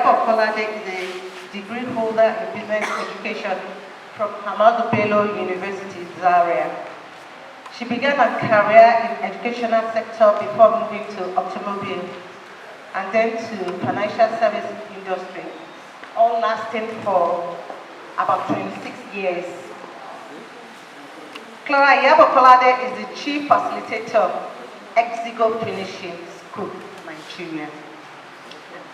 Clara Kolade is a degree holder in business education from Hamadu Bello University, Zaria. She began her career in educational sector before moving to automobile and then to financial service industry, all lasting for about 26 years. Clara Kolade is the chief facilitator of EXIGO Finishing School, Nigeria.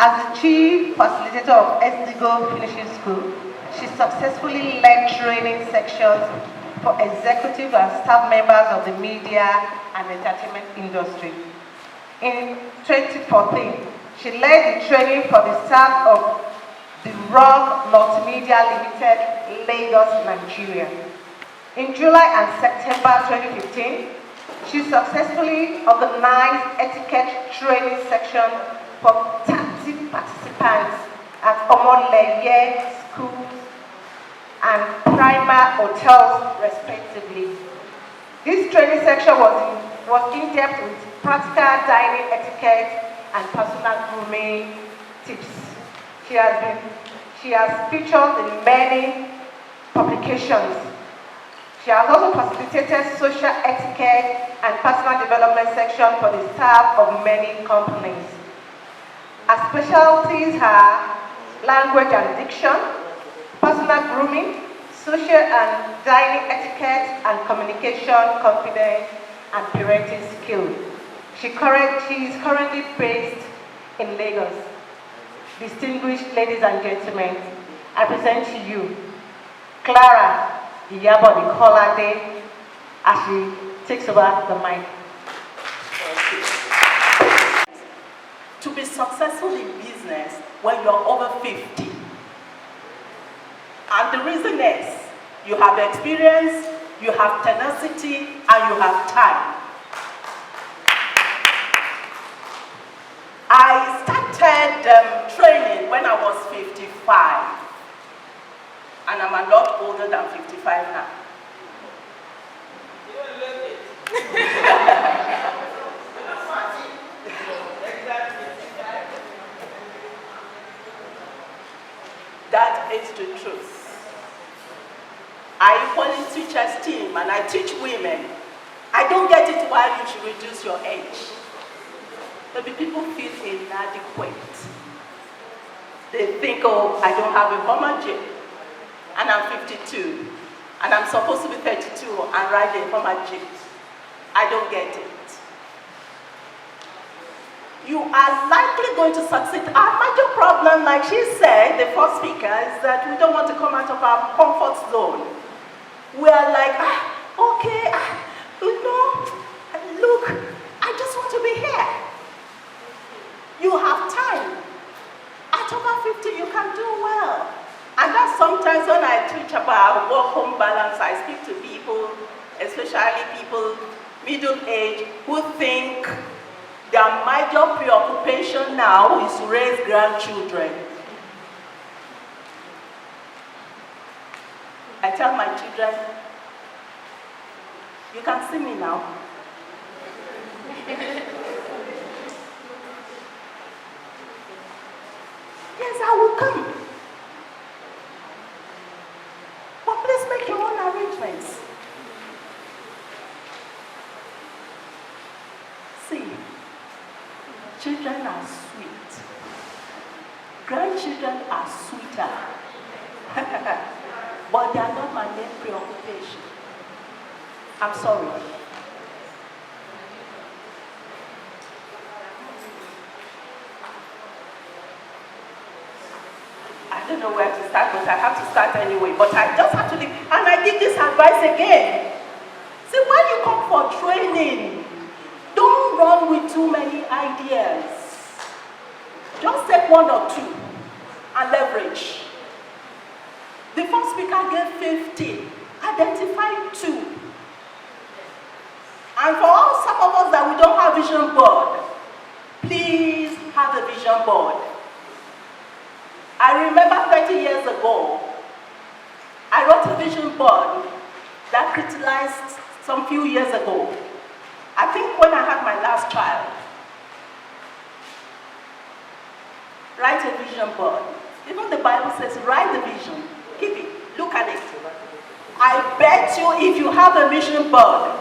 As the chief facilitator of EXIGO Finishing School, she successfully led training sections for executive and staff members of the media and entertainment industry. In 2014, she led the training for the staff of the Rock Multimedia Limited, Lagos, Nigeria. In July and September 2015, she successfully organized etiquette training section for 30 participants at Omoleye schools and Prima hotels, respectively. This training section was in-depth with practical dining etiquette and personal grooming tips. She has featured in many publications. She has also facilitated social etiquette and personal development section for the staff of many companies. Her specialties are language and diction, personal grooming, social and dining etiquette, and communication, confidence, and parenting skills. She is currently based in Lagos. Distinguished ladies and gentlemen, I present to you Clara Kolade as she takes over the mic. To be successful in business when you're over 50. And the reason is, you have experience, you have tenacity, and you have time. I started training when I was 55. And I'm a lot older than 55 now. That is the truth. I equally teach esteem and I teach women. I don't get it why you should reduce your age. Maybe people feel inadequate. They think, oh, I don't have a formal gym. And I'm 52. And I'm supposed to be 32 and ride a formal gym. I don't get it. You are likely going to succeed. Our major problem, like she said, the first speaker, is that we don't want to come out of our comfort zone. We are like, okay, look, I just want to be here. You have time. At over 50, you can do well. And that's sometimes when I teach about work-home balance, I speak to people, especially people middle age, who think their major preoccupation now is to raise grandchildren. I tell my children, you can see me now. Yes, I will come. But please make your own arrangements. See, children are sweet. Grandchildren are sweeter. But they are not my main preoccupation. I'm sorry. I don't know where to start, but I have to start anyway. But I just have to leave. And I give this advice again. See, when you come for training, don't run with too many ideas. Just take one or two and leverage. The first speaker gave 50. Identify 2. And for all some of us that we don't have vision board, please have a vision board. I remember 30 years ago, I wrote a vision board that crystallized some few years ago. I think when I had my last child. write a vision board. Even the Bible says, write the vision, keep it, look at it. I bet you if you have a vision board,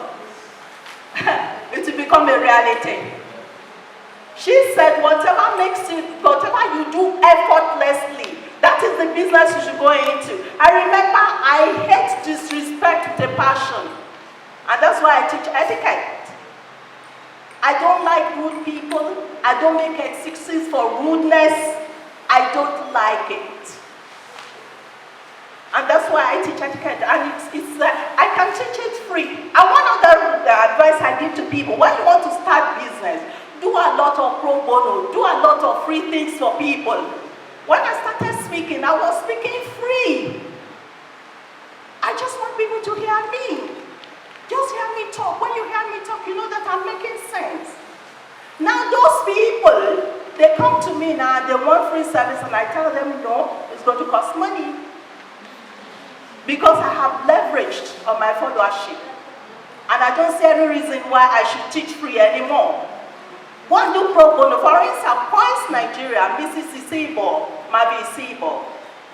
it will become a reality. She said, whatever you do effortlessly, that is the business you should go into. I remember I hate disrespect with a passion. And that's why I teach etiquette. I don't like rude people. I don't make excuses for rudeness. I don't like it. And that's why I teach etiquette. And I can teach it free. And one of the advice I give to people, when you want to start business, do a lot of pro bono, do a lot of free things for people. When I started speaking, I was speaking free. I just want people to hear me. Just hear me talk. When you hear me talk, you know that I'm making sense. Now those people, they come to me now, they want free service, and I tell them, no, it's going to cost money. Because I have leveraged on my followership. And I don't see any reason why I should teach free anymore. One do pro bono, for instance, Points Nigeria, Mrs. Isibo, Mavi Isibo.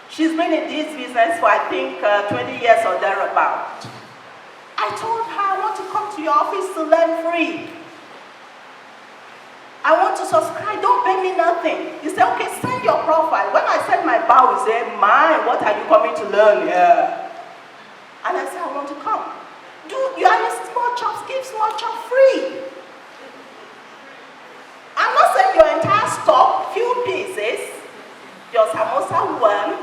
She's been in this business for, I think, 20 years or thereabout. I told her, I want to come to your office to learn free. I want to subscribe, don't pay me nothing. He said, okay, send your profile. When I send my bow, he said, mine, what are you coming to learn here? And I said, I want to come. You are in small chops, give small chop free. I'm not saying your entire stock, few pieces, your samosa one,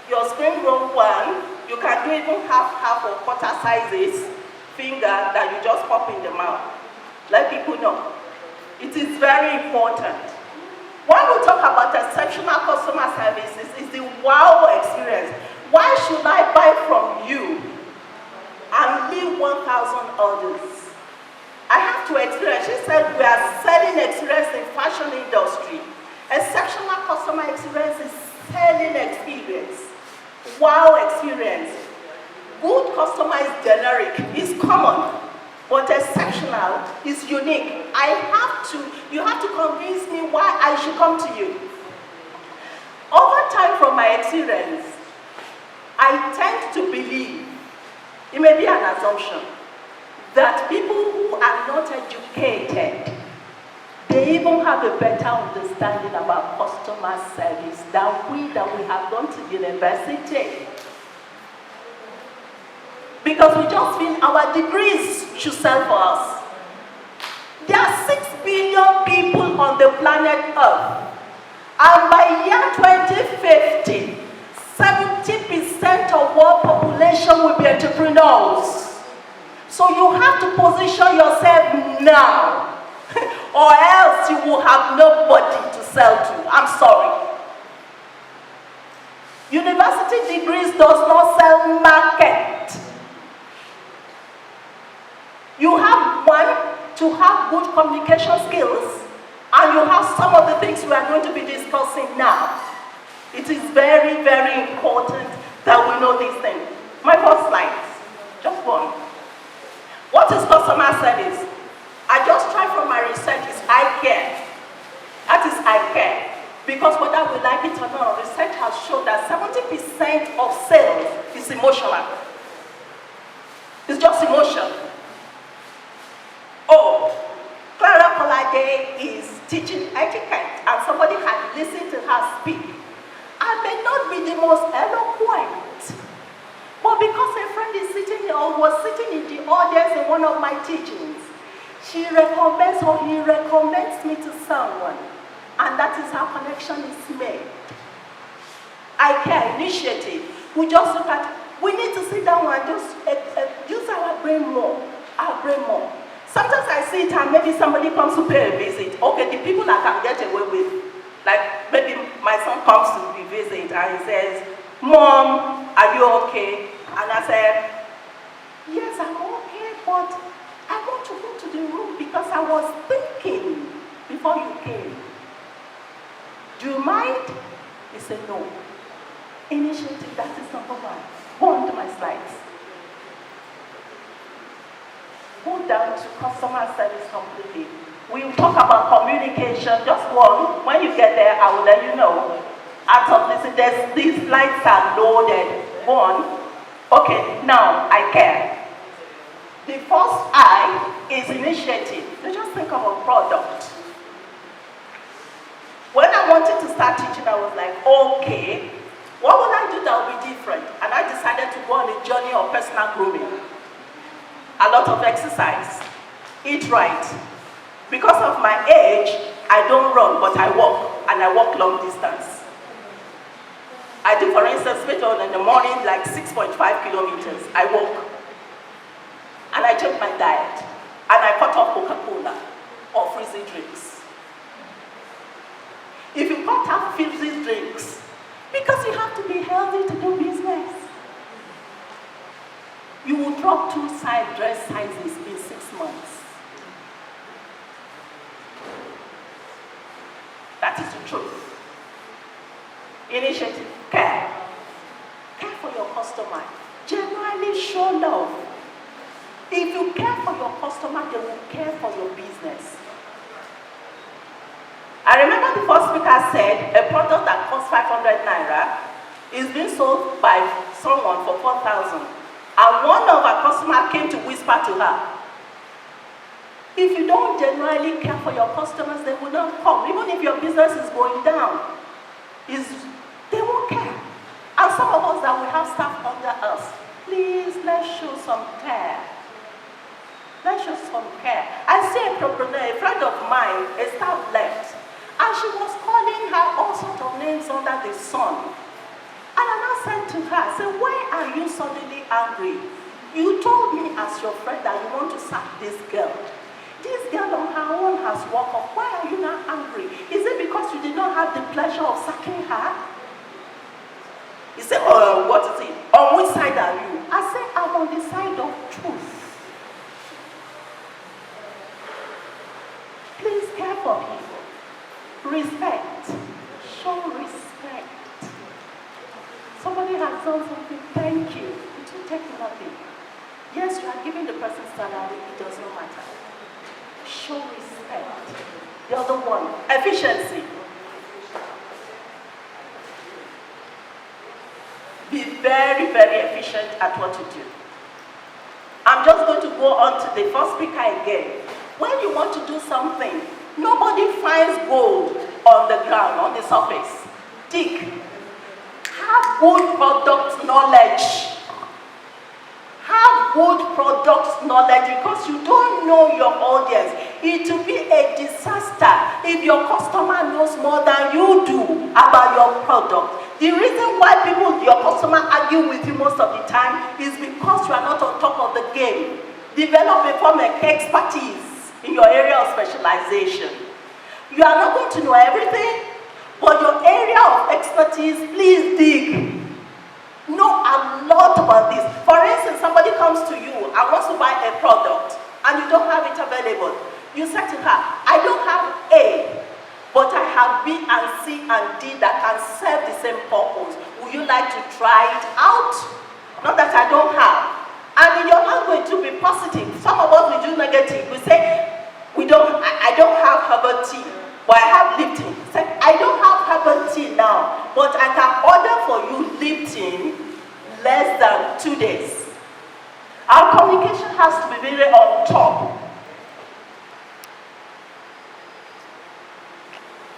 your spring roll one, you can do even half or quarter sizes, finger that you just pop in the mouth. Let people know. It is very important. When we talk about exceptional customer services, it's the wow experience. Why should I buy from you and leave 1,000 others? I have to experience. She said we are selling experience in fashion industry. Exceptional customer experience is selling experience. Wow experience. Good customer is generic, is common, but exceptional is unique. You have to convince me why I should come to you. Over time from my experience, I tend to believe, it may be an assumption, that people who are not educated, they even have a better understanding about customer service than we have gone to university. Because we just feel our degrees should sell for us. There are 6 billion people on the planet Earth. And by year 2050, 70% of world population will be entrepreneurs. So you have to position yourself now, or else you will have nobody to sell to. I'm sorry. University degrees does not sell market. You have one, to have good communication skills, and you have some of the things we are going to be discussing now. It is very, very important that we know these things. My first slide, just one. What is customer service? I just tried from my research is I care. That is I care. Because whether we like it or not, research has shown that 70% of sales is emotional. It's just emotion. Oh, Clara Kolade is teaching etiquette, and somebody had listened to her speak. I may not be the most eloquent, but because a friend is sitting or was sitting in the audience in one of my teachings, she recommends or he recommends me to someone, and that is how connection is made. I care initiative. We just look at, we need to sit down and just use our brain more, Sometimes I see it and maybe somebody comes to pay a visit. Okay, the people I can get away with, like maybe my son comes to visit and he says, Mom, are you okay? And I said, yes, I'm okay, but I want to go to the room because I was thinking before you came. Do you mind? He said, no. Initiative, that is number one. Go on to my slides. Go down to customer service completely. We will talk about communication, just one. When you get there, I will let you know. Out of this, these lights are loaded. One. Okay, now I care. The first I is initiative. So just think of a product. When I wanted to start teaching, I was like, okay, what would I do that would be different? And I decided to go on a journey of personal grooming. A lot of exercise. Eat right. Because of my age, I don't run, but I walk, and I walk long distance. I do, for instance, in the morning, like 6.5 kilometers. I walk. And I change my diet. And I cut off Coca-Cola or fizzy drinks. If you cut off fizzy drinks, because you have to be healthy to do business, you will drop 2 dress sizes in 6 months. That is the truth. Initiative, care. Care for your customer. Genuinely show love. If you care for your customer, they will care for your business. I remember the first speaker said a product that costs 500 naira is being sold by someone for 4,000. And one of our customers came to whisper to her, if you don't genuinely care for your customers, they will not come. Even if your business is going down, they won't care. And some of us that we have staff under us, please, let's show some care. Let's show some care. I see a entrepreneur, a friend of mine, a staff left, and she was calling her all sorts of names under the sun. And I now said to her, I said, why are you suddenly angry? You told me as your friend that you want to sack this girl. This girl on her own has walked off. Why are you not angry? Is it because you did not have the pleasure of sacking her? He said, oh, what is it? On which side are you? I said, I'm on the side of truth. Please care for people. Respect. Show respect. Somebody has done something, thank you. It will take nothing. Yes, you are giving the person salary, it does not matter. Show respect. The other one, efficiency. Be very, very efficient at what you do. I'm just going to go on to the first speaker again. When you want to do something, nobody finds gold on the ground, on the surface. Dig. Have good product knowledge. Have good product knowledge because you don't know your audience. It will be a disaster if your customer knows more than you do about your product. The reason why your customer argue with you most of the time is because you are not on top of the game. Develop a form of expertise in your area of specialization. You are not going to know everything, but your area of expertise, please dig. Know a lot about this. For instance, somebody comes to you and wants to buy a product and you don't have it available. You say to her, I don't have A, but I have B and C and D that can serve the same purpose. Would you like to try it out? Not that I don't have. And in your language to be positive. Some of us we do negative. We say, I don't have herbal tea, but I have Lipton. Say, I don't have herbal tea now, but I can order for you Lipton less than 2 days. Our communication has to be very on top.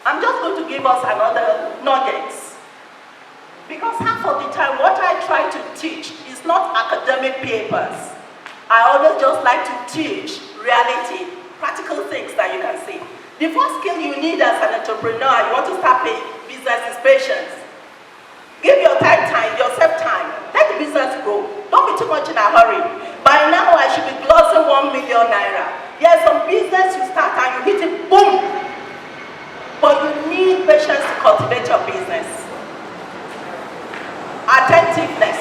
I'm just going to give us another nuggets. Because half of the time, what I try to teach is not academic papers. I always just like to teach reality, practical things that you can see. The first skill you need as an entrepreneur, you want to start a business, is patience. Give yourself time. Let the business grow. Don't be too much in a hurry. By now, I should be glossing 1 million naira. Yes, some business you start and you hit it, boom. But you need patience to cultivate your business. Attentiveness.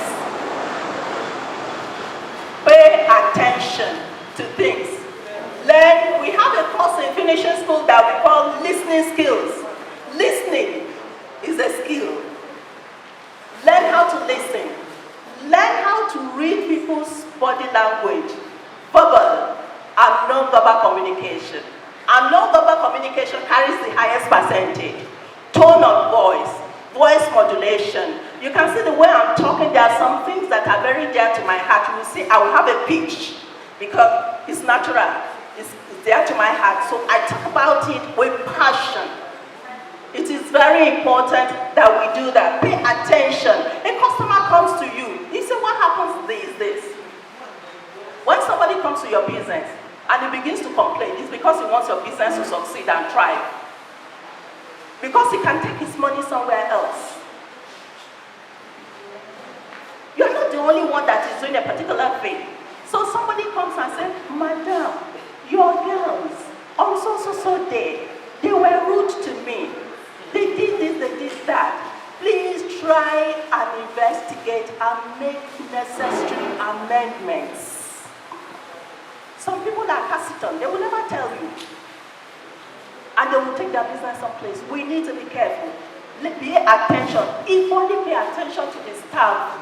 Pay attention to things. Learn. We have a course in finishing school that we call listening skills. Listening is a skill. Learn how to listen. Learn how to read people's body language, verbal and non-verbal communication. And non-verbal communication carries the highest percentage. Tone of voice, voice modulation. You can see the way I'm talking, there are some things that are very dear to my heart. You will see I will have a pitch because it's natural. It's dear to my heart. So I talk about it with passion. It is very important that we do that. Pay attention. A customer comes to you. He says, what happens is this. When somebody comes to your business and he begins to complain, it's because he wants your business to succeed and thrive. Because he can take his money somewhere else. You're not the only one that is doing a particular thing. So somebody comes and says, Madam, your girls, on so day, they were rude to me. They did this, they did that. Please try and investigate and make necessary amendments. Some people are hesitant, they will never tell you. And they will take their business someplace. We need to be careful. Pay attention. Equally pay attention to the staff.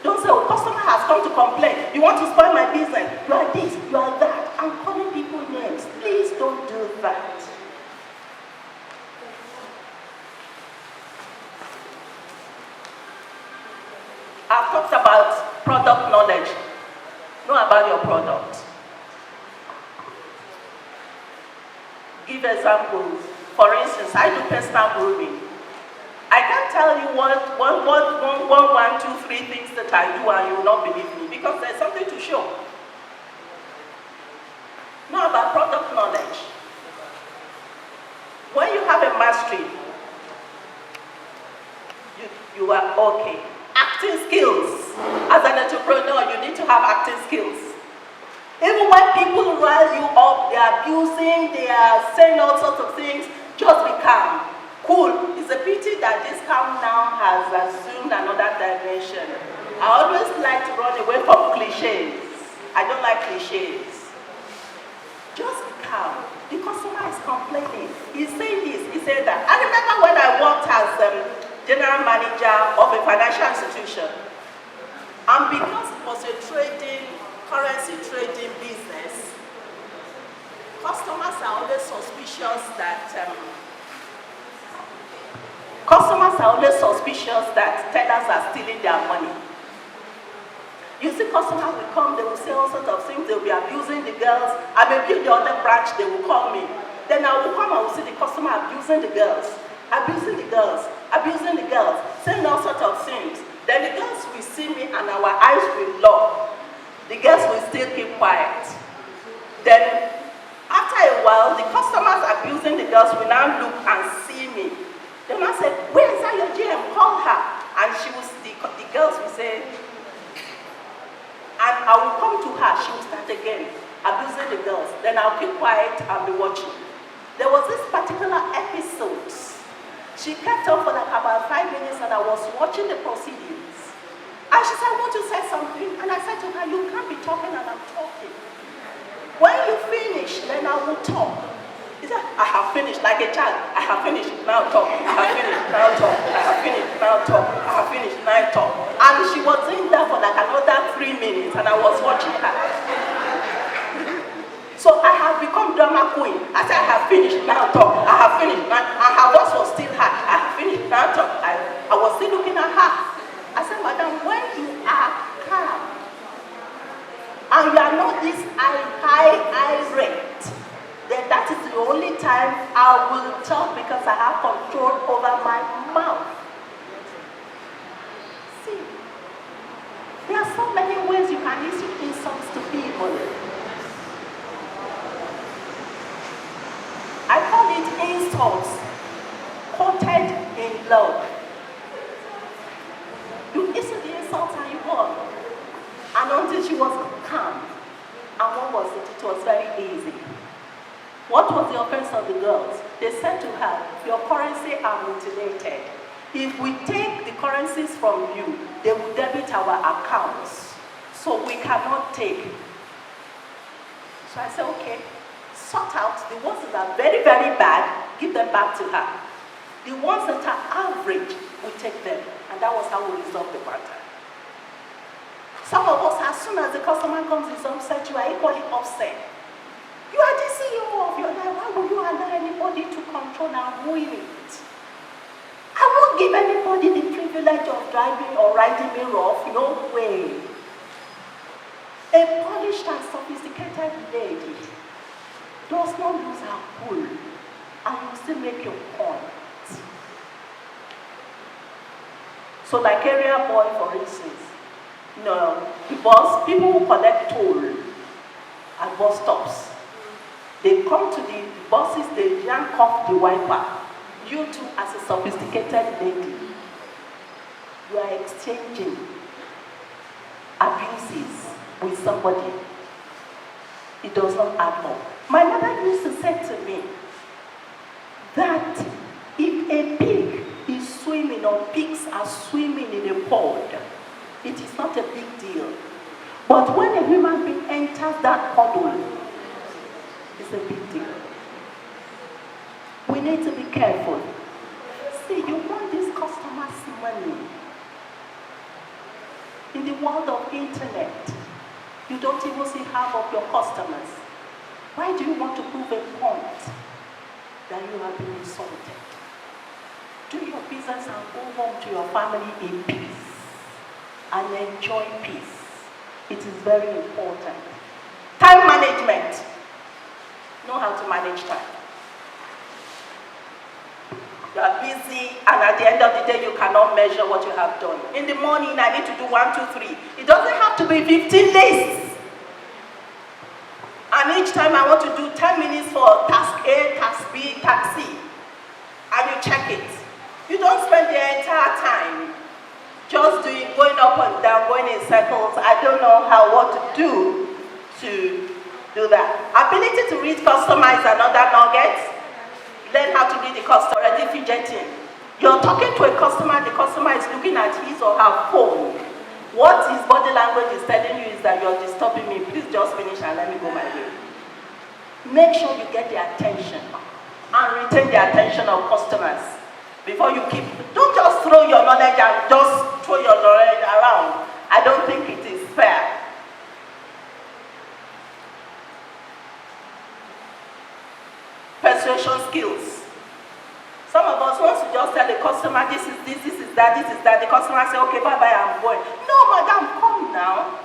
Don't say, oh, customer has come to complain. You want to spoil my business. You are this, you are that. I'm calling people names. Please don't do that. I've talked about product knowledge. Know about your product. Give examples. For instance, I do personal grooming. I can't tell you one, two, three things that I do and you will not believe me because there's something to show. Know about product knowledge. When you have a mastery, you are okay. Acting skills. As an entrepreneur, you need to have acting skills. Even when people rile you up, they are abusing, they are saying all sorts of things, just be calm. Cool. It's a pity that this calm now has assumed another dimension. I always like to run away from cliches. I don't like cliches. Just be calm. The customer is complaining. He's saying this, he said that. I remember when I worked as general manager of a financial institution. And because it was a currency trading business, customers are always suspicious that tellers are stealing their money. You see, customers will come, they will say all sorts of things, they will be abusing the girls. I may be the other branch, they will call me. Then I will come and will see the customer abusing the girls, saying all sorts of things. Then the girls will see me and our eyes will lock. The girls will still keep quiet. Then, after a while, the customers abusing the girls will now look and see me. They will say, where is that your GM? Call her. And the girls will say, and I will come to her, she will start again, abusing the girls. Then I'll keep quiet and be watching. There was this particular episode. She kept on for like about 5 minutes and I was watching the proceedings. And she said, I want to say something. And I said to her, you can't be talking and I'm talking. When you finish, then I will talk. He said, I have finished, like a child. I have finished, now talk. I have finished, now talk. I have finished, now talk. I have finished, now talk. And she was in there for like another 3 minutes and I was watching her. So I have become drama queen. I said, I have finished, now talk. I have finished, now. And her voice was still high. I have finished, now talk. I was still looking at her. I said, Madam, when you are calm, and you are not this irate, then that is the only time I will talk because I have control over my mouth. See, there are so many ways you can issue insults to people. I call it insults coated in love. You issue the insult and you go on. And until she was calm. And what was it? It was very easy. What was the offense of the girls? They said to her, your currency are mutilated. If we take the currencies from you, they will debit our accounts. So we cannot take. So I said, okay, sort out the ones that are very, very bad, give them back to her. The ones that are average, we take them. And that was how we resolved the matter. Some of us, as soon as the customer comes, is upset, you are equally upset. You are the CEO of your life, why would you allow anybody to control and ruin it? I won't give anybody the privilege of driving or riding me rough. No way. A polished and sophisticated lady does not lose her cool, and you still make your point. So like area boy, for instance, people who collect toll at bus stops, they come to the buses, they yank off the wiper. You too, as a sophisticated lady, you are exchanging abuses with somebody. It does not add up. My mother used to say to me that if a pig is swimming or pigs are swimming in a pond, it is not a big deal. But when a human being enters that puddle, it's a big deal. We need to be careful. See, you want these customers' money. In the world of internet, you don't even see half of your customers. Why do you want to prove a point that you have been insulted? Do your business and go home to your family in peace and enjoy peace. It is very important. Time management. Know how to manage time. You are busy, and at the end of the day, you cannot measure what you have done. In the morning, I need to do 1, 2, 3. It doesn't have to be 15 lists. And each time I want to do 10 minutes for task A, task B, task C. And you check it. You don't spend the entire time just going up and down, going in circles. I don't know what to do that. Ability to read customer is another nugget. Learn how to read the customer, already fidgeting. You're talking to a customer, the customer is looking at his or her phone. What his body language is telling you is that you're disturbing me. Please just finish and let me go my way. Make sure you get their attention and retain the attention of customers before you keep. Don't just throw your knowledge and just throw your knowledge around. I don't think it is fair. Persuasion skills. Some of us want to just tell the customer, this is that. The customer say, okay, bye-bye, I'm going. No, madam, come now.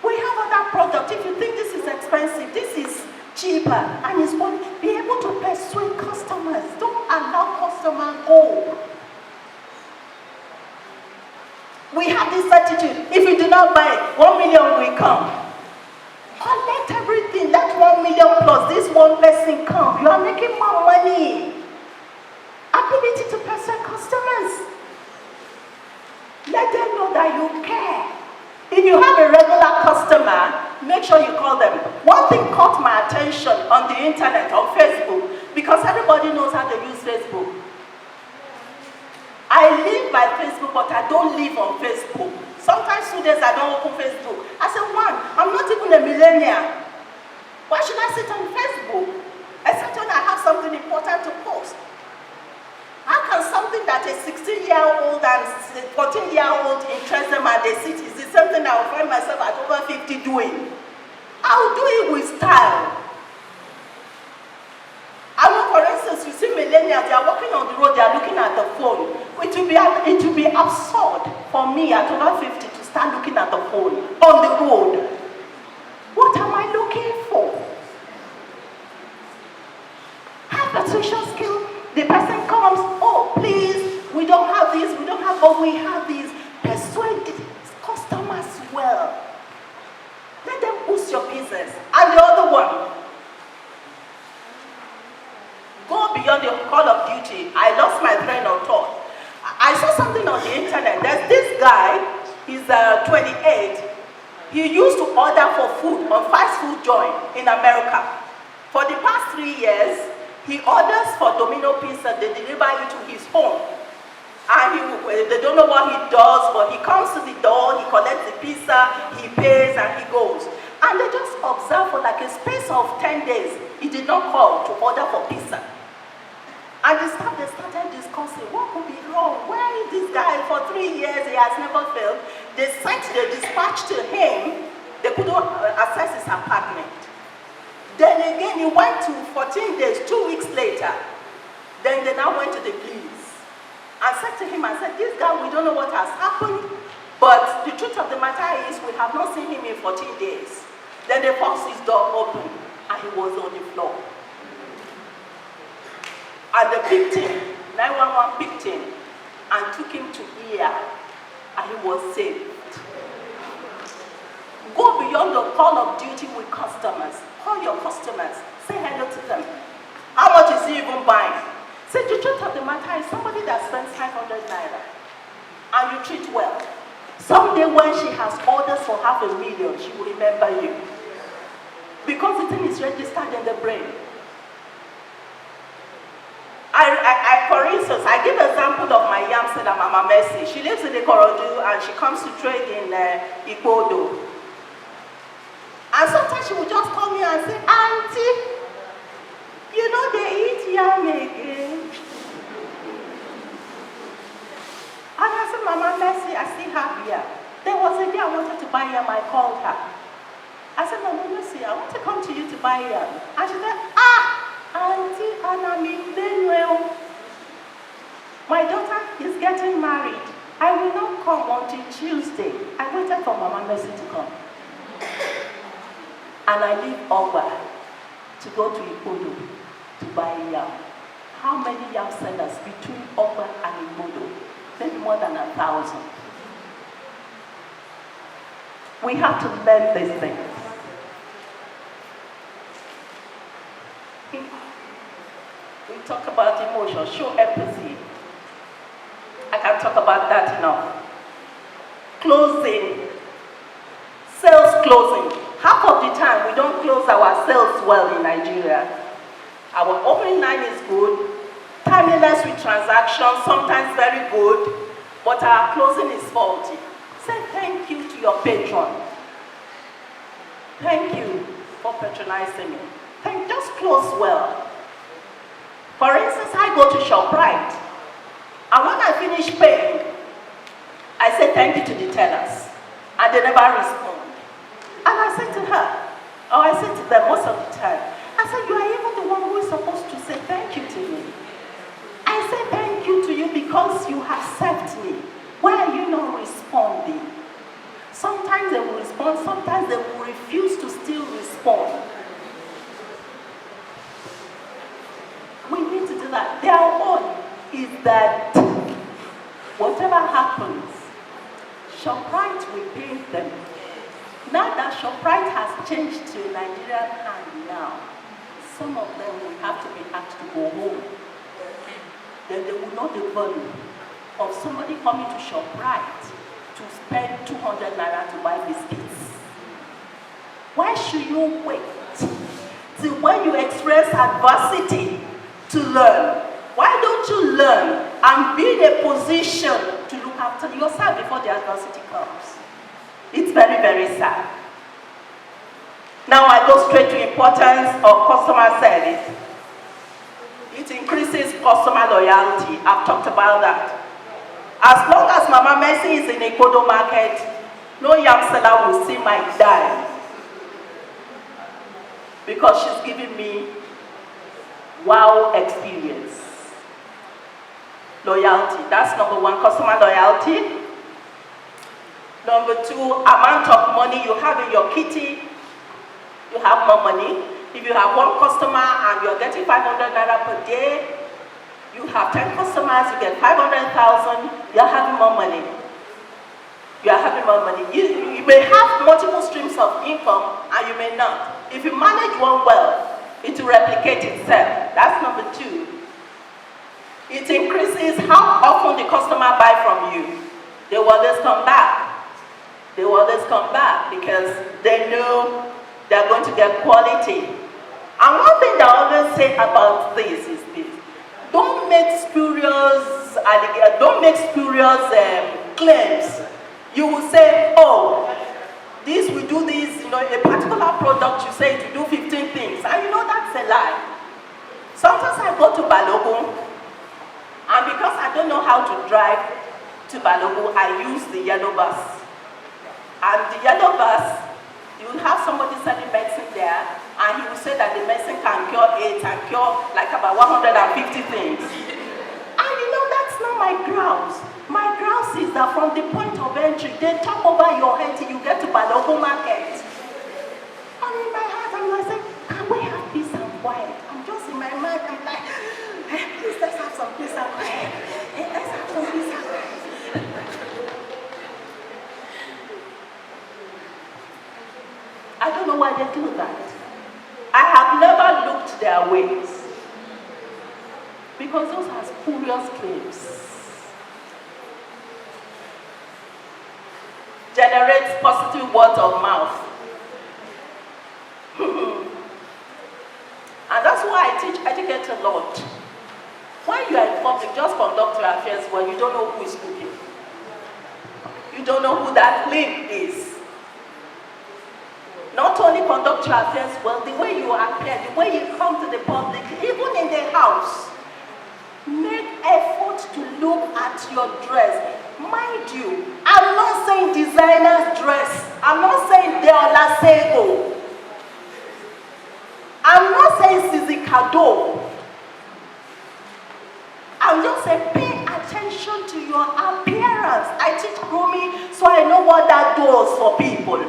We have other products. If you think this is expensive, this is cheaper, and it's going to be able to persuade customers. Don't allow customers go. We have this attitude. If you do not buy it, 1 million will come. Collect everything. Let 1 million plus this one person come. You are making more money. Ability to persuade customers. Let them know that you care. If you have a regular customer, make sure you call them. One thing caught my attention on the internet, on Facebook, because everybody knows how to use Facebook. I live by Facebook, but I don't live on Facebook. Sometimes 2 days I don't open Facebook. I said, I'm not even a millennial. Why should I sit on Facebook? Except when I have something important to post. How can something that a 16-year-old and 14-year-old interest them and they sit is the same thing I will find myself at over 50 doing? I'll do it with style. I know, for instance, you see millennials, they are walking on the road, they are looking at the phone. It will be absurd for me at over 50 to start looking at the phone on the road. What am I looking for? Have persuasion skill. The person comes, oh, please, we don't have this, but we have these. Persuade customers well. Let them boost your business. And the other one, go beyond the call of duty. I lost my train of thought. I saw something on the internet. There's this guy, he's 28. He used to order for food on fast food joint in America. For the past 3 years, he orders for Domino Pizza, they deliver it to his home. And they don't know what he does, but he comes to the door, he collects the pizza, he pays, and he goes. And they just observe for like a space of 10 days, he did not call to order for pizza. And they started discussing, what could be wrong? Where is this guy? For 3 years, he has never failed. They dispatched to him, they couldn't access his apartment. Then again, he went to 14 days, 2 weeks later. Then they now went to the police and said to him, I said, this guy, we don't know what has happened, but the truth of the matter is we have not seen him in 14 days. Then they forced his door open and he was on the floor. And they picked him, 911 picked him and took him to ER and he was saved. Go beyond the call of duty with customers. Call your customers. Say hello to them. How much is he even buying? Say the truth of the matter is somebody that spends 500 naira and you treat well. Someday when she has orders for 500,000, she will remember you. Because the thing is registered in the brain. For instance, I give an example of my yam seller, Mama Mercy. She lives in Ikorodu and she comes to trade in Igbodo. And sometimes she will just call me and say, Auntie, you know they eat yam again. And I said, Mama Mercy, I still have yam. There was a day I wanted to buy yam, I called her. I said, Mama Mercy, I want to come to you to buy yam. And she said, Auntie, and I'm in Benue. My daughter is getting married. I will not come until Tuesday. I waited for Mama Mercy to come. And I leave Ogba to go to Igbodo to buy yam. How many yam sellers between Ogba and Igbodo? Maybe more than 1,000. We have to learn these things. We talk about emotion, show empathy. I can't talk about that enough. Closing. Sales closing. Half of the time, we don't close our sales well in Nigeria. Our opening line is good, timeliness with transactions, sometimes very good, but our closing is faulty. Say thank you to your patron. Thank you for patronizing me. Just close well. For instance, I go to ShopRite, and when I finish paying, I say thank you to the tellers, and they never respond. And I said to her, or I said to them most of the time, I said, you are even the one who is supposed to say thank you to me. I say thank you to you because you have served me. Why are you not responding? Sometimes they will respond, sometimes they will refuse to still respond. We need to do that. Their own is that whatever happens, ShopRite will pay them. Now that ShopRite has changed to a Nigerian hand now, some of them will have to be asked to go home. Then they will know the value of somebody coming to ShopRite to spend 200 naira to buy biscuits. Why should you wait till when you experience adversity to learn? Why don't you learn and be in a position to look after yourself before the adversity comes? It's very, very sad. Now I go straight to importance of customer service. It increases customer loyalty. I've talked about that. As long as Mama Mercy is in a Kodo market, no yam seller will see my dime. Because she's giving me wow experience. Loyalty, that's number one, customer loyalty. Number two, amount of money you have in your kitty, you have more money. If you have one customer and you're getting 500 naira per day, you have 10 customers, you get 500,000, you're having more money. You are having more money. You may have multiple streams of income and you may not. If you manage one well, it will replicate itself. That's number two. It increases how often the customer buy from you. They will always come back. They will always come back because they know they're going to get quality. And one thing that I always say about this is this. Don't make spurious claims. You will say, oh, this will do this, a particular product you say to do 15 things. And that's a lie. Sometimes I go to Balogun, and because I don't know how to drive to Balogun, I use the yellow bus. And the yellow bus You will have somebody selling medicine there, and he will say that the medicine can cure AIDS and cure like about 150 things. And you know, that's not my grouse. My grouse is that from the point of entry, they talk over your head till you get to Balogo Market. And in my heart, I'm like, saying, can we have peace and quiet? I'm just in my mind, I'm like, please, let's have some peace and quiet. Let's have some peace and quiet. I don't know why they do that. I have never looked their ways. Because those are spurious claims. Generates positive word of mouth. And that's why I teach etiquette a lot. When you are in public, just conduct your affairs well. You don't know who is looking. You don't know who that link is. Not only conduct your affairs well, the way you appear, the way you come to the public, even in the house, make effort to look at your dress. Mind you, I'm not saying designer dress. I'm not saying Deola Sego. I'm not saying Sisi Kado. I'm just saying pay attention to your appearance. I teach grooming, so I know what that does for people.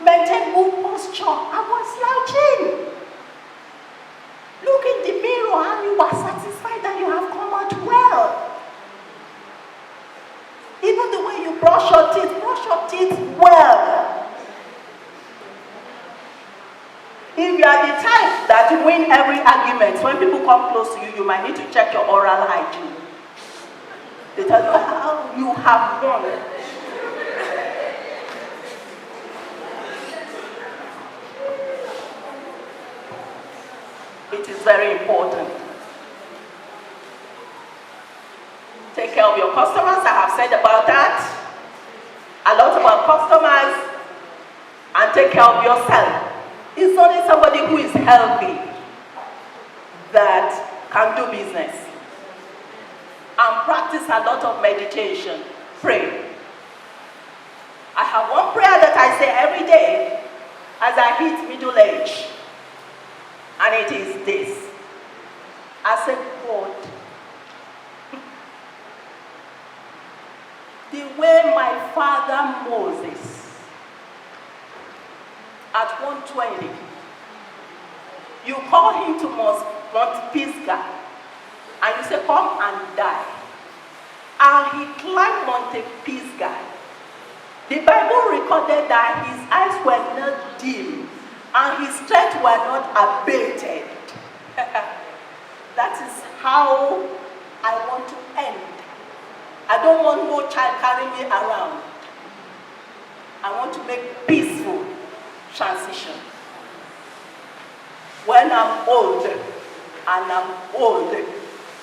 Maintain good posture. I was slouching. Look in the mirror and you are satisfied that you have come out well. Even the way you brush your teeth well. If you are the type that win every argument, when people come close to you, you might need to check your oral hygiene. They tell you how you have won. It is very important. Take care of your customers. I have said about that. A lot about customers. And take care of yourself. It's only somebody who is healthy that can do business. And practice a lot of meditation. Pray. I have one prayer that I say every day as I hit middle age. And it is this. I said, God, the way my father Moses at 120, you call him to Mount Pisgah, and you say, come and die. And he climbed Mount Pisgah. The Bible recorded that his eyes were not dim, and his strength were not abated. That is how I want to end. I don't want no child carrying me around. I want to make peaceful transition. When I'm old, and I'm old,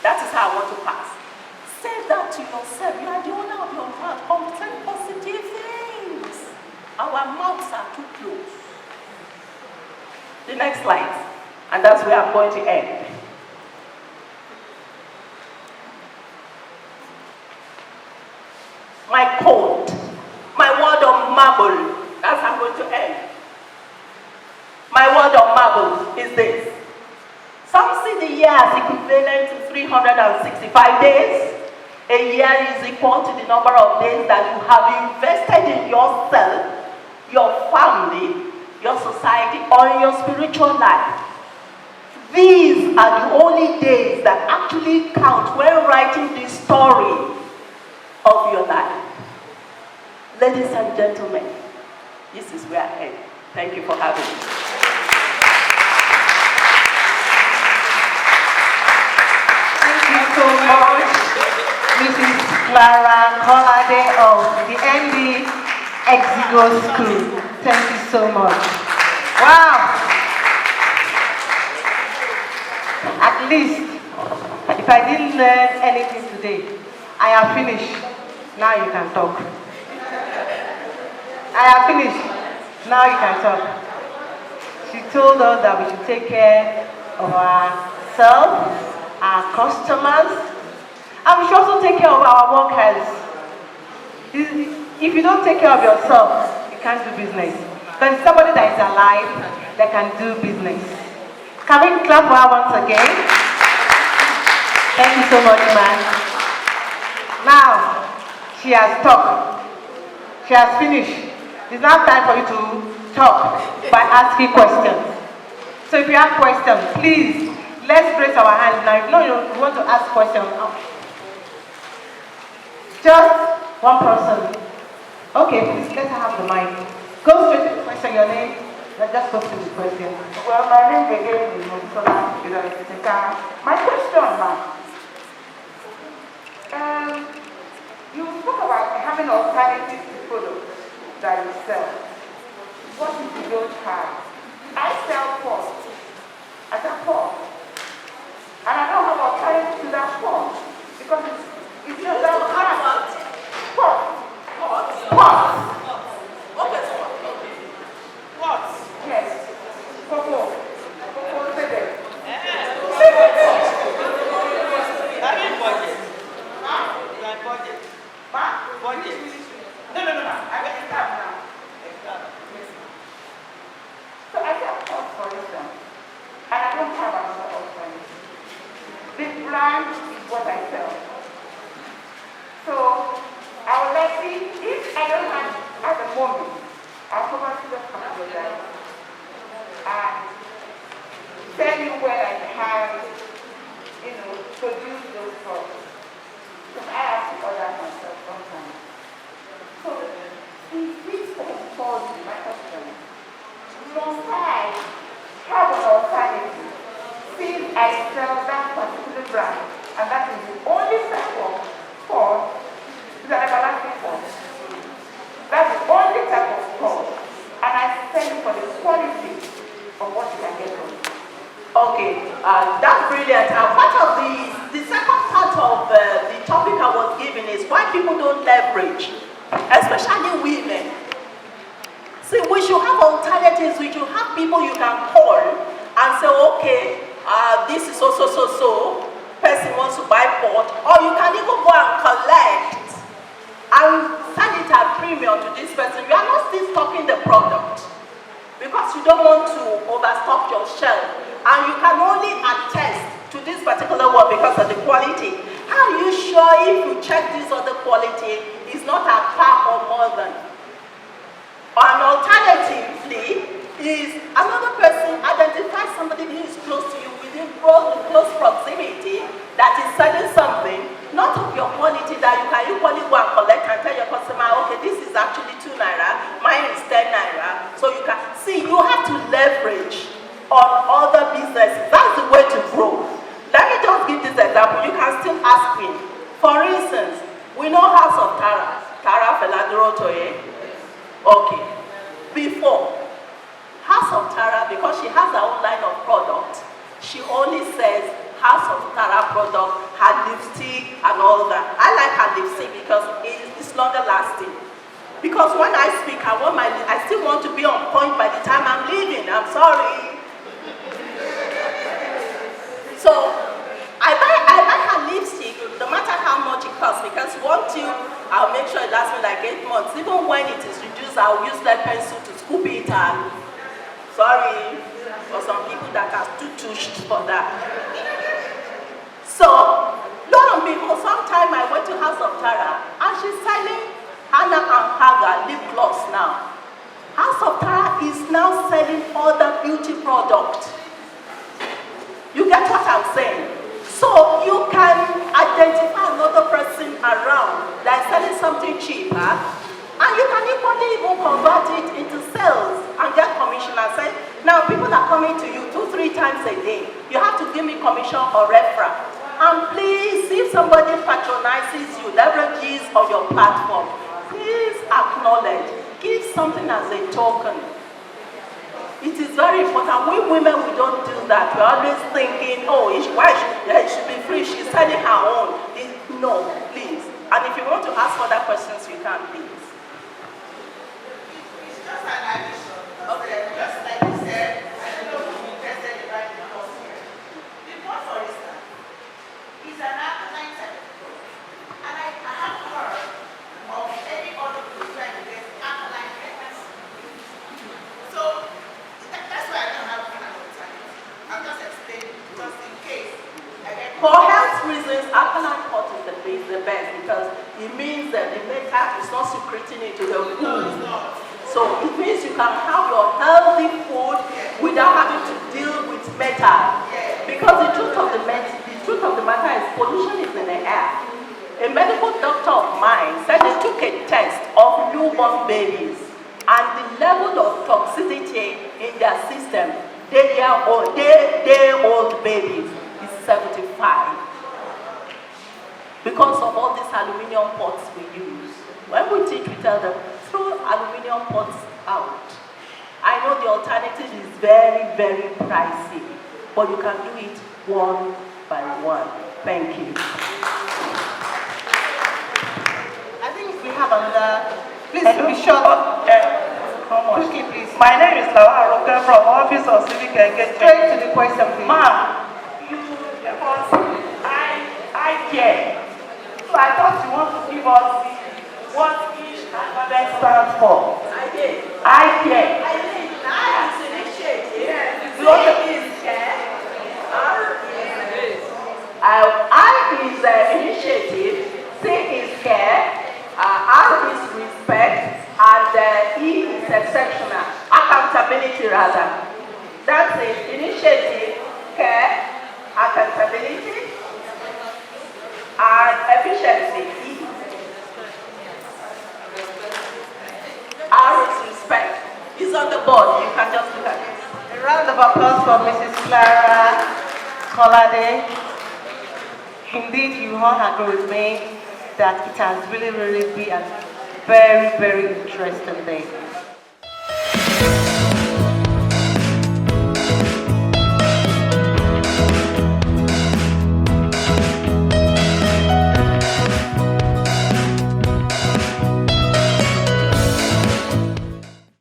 that is how I want to pass. Say that to yourself. You are the owner of your mouth. Contain positive things. Our mouths are too close. The next slide, and that's where I'm going to end. My code, my word of marble, that's how I'm going to end. My word of marble is this. Some see the year as equivalent to 365 days. A year is equal to the number of days that you have invested in yourself, your family, your society, or your spiritual life. These are the only days that actually count when writing the story of your life. Ladies and gentlemen, this is where I end. Thank you for having me. Thank you so much, Mrs. Clara Kolade of the MD EXIGO School. Thank you so much. Wow! At least, if I didn't learn anything today, I have finished. Now you can talk. I have finished. Now you can talk. She told us that we should take care of ourselves, our customers, and we should also take care of our workers. If you don't take care of yourself, you can't do business. Because it's somebody that is alive that can do business. Can we clap for her once again? Thank you so much, man. Now, she has talked. She has finished. It's now time for you to talk by asking questions. So if you have questions, please, let's raise our hands now. If you want to ask questions, just one person. Okay, please, let's have the mic. Go straight to the question, your name. Let's just go to the question. Well, my name again is Mosola. My question, ma'am. You spoke about having alternative products that you sell. What if you don't have? I sell pot. I sell pot. And I don't have alternative to that pot. Because it's just that pot. Pot. Okay, so what? Yes. Coco. Coco, say that. I mean budget. Like budget. Budget. No. I will start now. So I sell pot, for instance. And I don't have another alternative. The brand is what I sell. So I will let you, if I don't have at the moment, I'll probably just apologize and tell you where I have, produced those products. Because I have to order myself sometimes. So if this falls in my question, must I have an alternative since I sell that particular brand and that is the only type of pot is an everlasting pot. That's the only type of pot. And I sell it for the quality of what you can get from it. Okay, that's brilliant. Part of the second part of the topic I was given is why people don't leverage, especially women. See, we should have alternatives. We should have people you can call and say, okay, this is so. Person wants to buy pot, or you can even go and collect and sell it at premium to this person. You are not still stocking the product because you don't want to overstock your shelf. And you can only attest to this particular one because of the quality. How are you sure if you check this other quality is not at par or more than? And alternatively, is another person identifies somebody who is close to you within close proximity that is selling something, not of your quality that you can equally go and collect and tell your customer, okay, this is actually 2 naira, mine is 10 naira. So you can see, you have to leverage on other businesses. That's the way to grow. Let me just give this example. You can still ask me. For instance, we know House of Tara Feladorotoye. Okay. Before, House of Tara, because she has her own line of product, she only says House of Tara product, her lipstick and all that. I like her lipstick because it's longer lasting. Because when I speak, I still want to be on point by the time I'm leaving. I'm sorry. So I buy her lipstick, no matter how much it costs, because one tube, I'll make sure it lasts me like 8 months. Even when it is reduced, I'll use that pencil to scoop it and, sorry, for some people that are too touched for that. So, lo and behold, sometime I went to House of Tara, and she's selling Hannah and Haga lip gloss now. House of Tara is now selling other beauty products. You get what I'm saying? So you can identify another person around that is selling something cheaper, and you can even convert it into sales and get commission and say, now people are coming to you 2-3 times a day. You have to give me commission or referral. And please, if somebody patronizes you, leverages on your platform, please acknowledge, give something as a token. It is very important. We women, we don't do that. We're always thinking, oh, it should be free. She's selling her own. No, please. And if you want to ask further questions, you can, please. It's just an addition. Okay, just like you said, I don't know if you're interested in writing a course here. The one, for instance, is an alkaline type of product. And I haven't heard of any other product trying to get alkaline pregnancy. it means that the metal is not secreting into the food. So it means you can have your healthy food without having to deal with metal. Because the truth of the matter is pollution is in the air. A medical doctor of mine said they took a test of newborn babies and the level of toxicity in their system, day-old babies, is 75. Because of all these aluminum pots we use. When we teach, we tell them, throw aluminum pots out. I know the alternative is very, very pricey, but you can do it one by one. Thank you. I think we have another. Please be short. Quickly, please. My name is Clara Kolade from Office of Civic Engagement. Straight to the question, please. Ma'am, you gave us I care. So I thought you want to give us what each alphabet stands for. I did. I care. I did. I is initiative. Yes. You want to- is care. I is initiative. C is care. R is respect. And E is exceptional. Accountability, rather. That's it. Initiative, care, accountability, and efficiency. E. R is respect. It's on the board. You can just look at it. A round of applause for Mrs. Clara Kolade. Indeed, you all agree with me that it has really been a very, very interesting day.